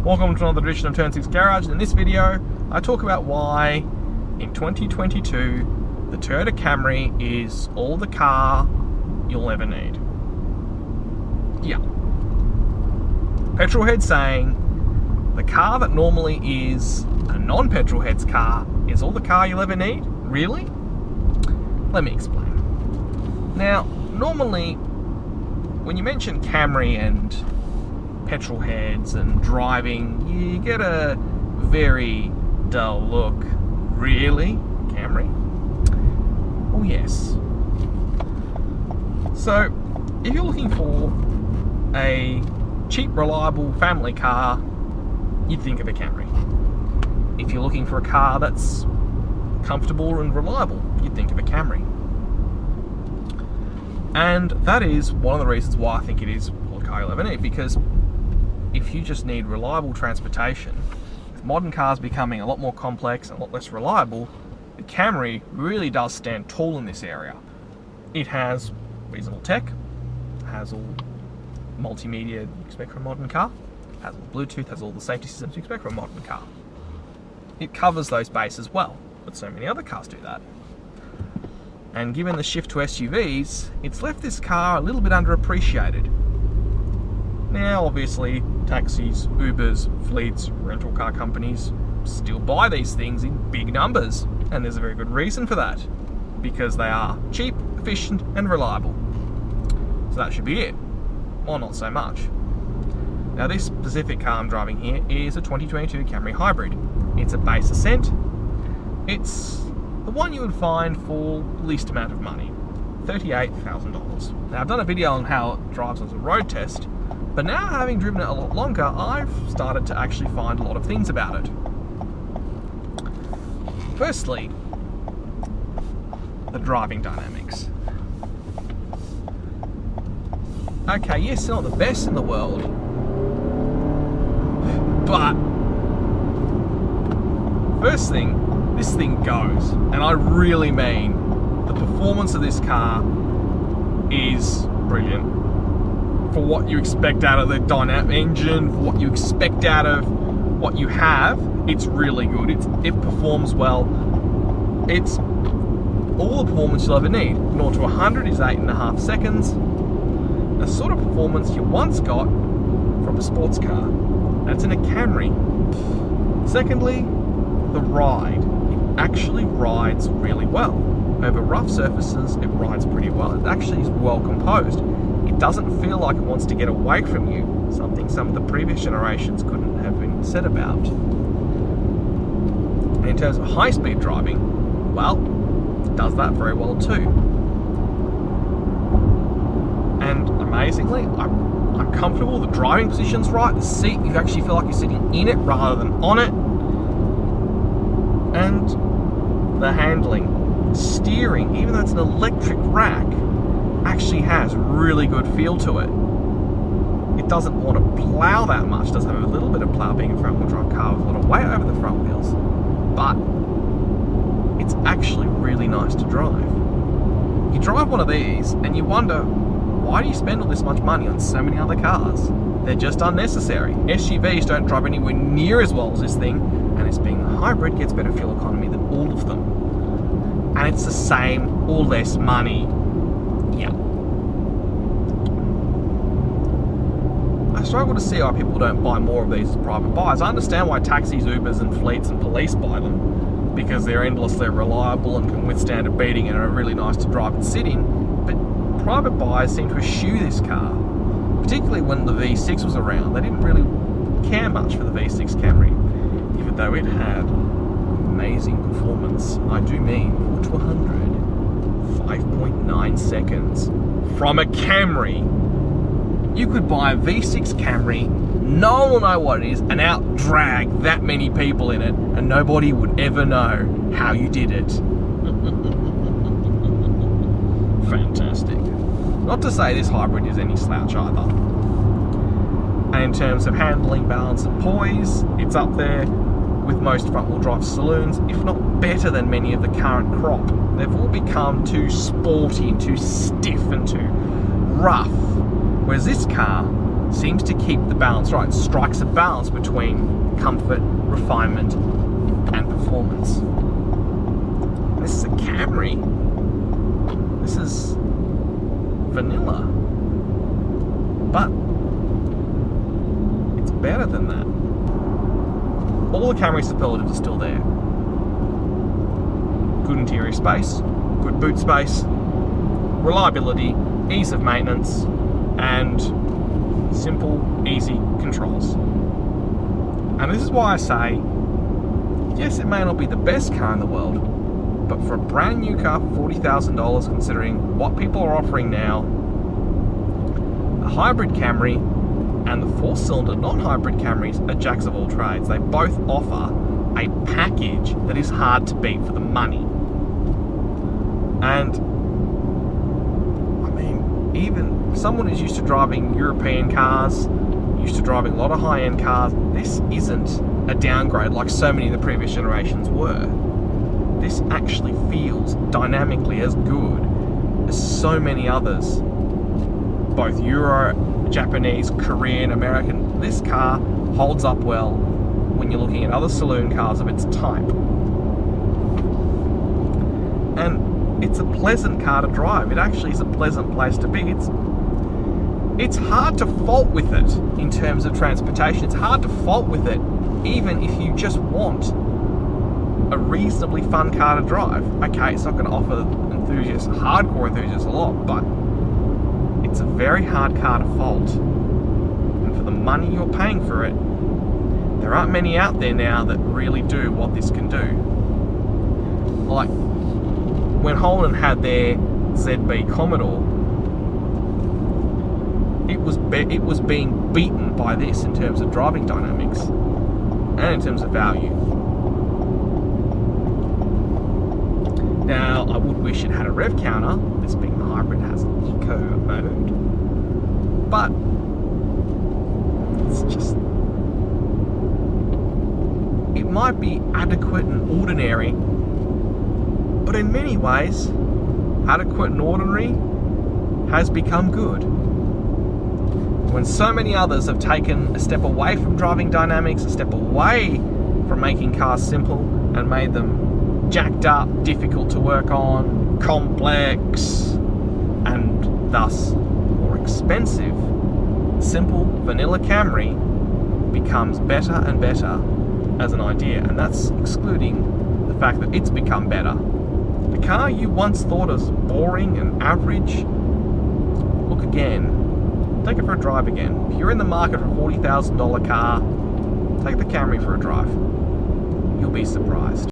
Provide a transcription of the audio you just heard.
Welcome to another edition of Turn 6 Garage, and in this video I talk about why in 2022 the Toyota Camry is all the car you'll ever need. Yeah. Petrol head saying the car that normally is a non-petrol head's car is all the car you'll ever need? Really? Let me explain. Now, normally when you mention Camry and petrol heads and driving, you get a very dull look. Really? Camry? Oh yes. So, if you're looking for a cheap, reliable family car, you'd think of a Camry. If you're looking for a car that's comfortable and reliable, you'd think of a Camry. And that is one of the reasons why I think it is all the car you'll ever need, because if you just need reliable transportation, with modern cars becoming a lot more complex and a lot less reliable, the Camry really does stand tall in this area. It has reasonable tech, has all multimedia you expect from a modern car, has all Bluetooth, has all the safety systems you expect from a modern car. It covers those bases well, but so many other cars do that. And given the shift to SUVs, it's left this car a little bit underappreciated. Now, obviously, taxis, Ubers, fleets, rental car companies still buy these things in big numbers, and there's a very good reason for that, because they are cheap, efficient, and reliable. So that should be it, or not so much. Now, this specific car I'm driving here is a 2022 Camry Hybrid. It's a base Ascent. It's the one you would find for the least amount of money, $38,000. Now, I've done a video on how it drives as a road test, but now, having driven it a lot longer, I've started to actually find a lot of things about it. Firstly, the driving dynamics. Okay, yes, it's not the best in the world, but first thing, this thing goes, and I really mean the performance of this car is brilliant. For what you expect out of the dynamic engine, for what you expect out of what you have, it's really good. It performs well. It's all the performance you'll ever need. 0 to 100 is 8.5 seconds. The sort of performance you once got from a sports car. That's in a Camry. Secondly, the ride. It actually rides really well. Over rough surfaces, it rides pretty well. It actually is well composed. It doesn't feel like it wants to get away from you, something some of the previous generations couldn't have been said about. And in terms of high-speed driving, well, it does that very well too. And amazingly, I'm comfortable, the driving position's right, the seat, you actually feel like you're sitting in it rather than on it. And the handling, steering, even though it's an electric rack, actually has really good feel to it. It doesn't want to plow that much. It does have a little bit of plow being a front-wheel drive car with a lot of weight over the front wheels, but it's actually really nice to drive. You drive one of these and you wonder, why do you spend all this much money on so many other cars? They're just unnecessary. SUVs don't drive anywhere near as well as this thing, and it's being a hybrid gets better fuel economy than all of them. And it's the same or less money. Yeah. I struggle to see why people don't buy more of these as private buys. I understand why taxis, Ubers and fleets and police buy them, because they're endlessly reliable and can withstand a beating and are really nice to drive and sit in, but private buyers seem to eschew this car, particularly when the V6 was around. They didn't really care much for the V6 Camry, even though it had amazing performance. I do mean 0 to 100. 5.9 seconds from a Camry. You could buy a V6 Camry, no one will know what it is, and out-drag that many people in it, and nobody would ever know how you did it. Fantastic. Not to say this hybrid is any slouch either. And in terms of handling, balance and poise, it's up there with most front-wheel drive saloons, if not better than many of the current crop. They've all become too sporty and too stiff and too rough. Whereas this car seems to keep the balance right. It strikes a balance between comfort, refinement, and performance. This is a Camry. This is vanilla. But it's better than that. All the Camry superlatives are still there. Good interior space, good boot space, reliability, ease of maintenance, and simple, easy controls. And this is why I say, yes, it may not be the best car in the world, but for a brand new car for $40,000, considering what people are offering now, the hybrid Camry and the 4-cylinder non-hybrid Camrys are jacks of all trades. They both offer a package that is hard to beat for the money. And I mean, even someone who's used to driving European cars, used to driving a lot of high-end cars, this isn't a downgrade like so many of the previous generations were. This actually feels dynamically as good as so many others, both Euro, Japanese, Korean, American. This car holds up well when you're looking at other saloon cars of its type. And it's a pleasant car to drive. It actually is a pleasant place to be. It's hard to fault with it in terms of transportation. It's hard to fault with it even if you just want a reasonably fun car to drive. Okay, it's not going to offer enthusiasts, hardcore enthusiasts, a lot, but it's a very hard car to fault. And for the money you're paying for it, there aren't many out there now that really do what this can do. Like when Holden had their ZB Commodore, it was being beaten by this in terms of driving dynamics and in terms of value. Now, I would wish it had a rev counter. This being the hybrid has an eco mode, but it's just, it might be adequate and ordinary, but in many ways, adequate and ordinary has become good. When so many others have taken a step away from driving dynamics, a step away from making cars simple and made them jacked up, difficult to work on, complex, and thus more expensive, simple vanilla Camry becomes better and better as an idea, and that's excluding the fact that it's become better. The car you once thought as boring and average, look again. Take it for a drive again. If you're in the market for a $40,000 car, take the Camry for a drive. You'll be surprised.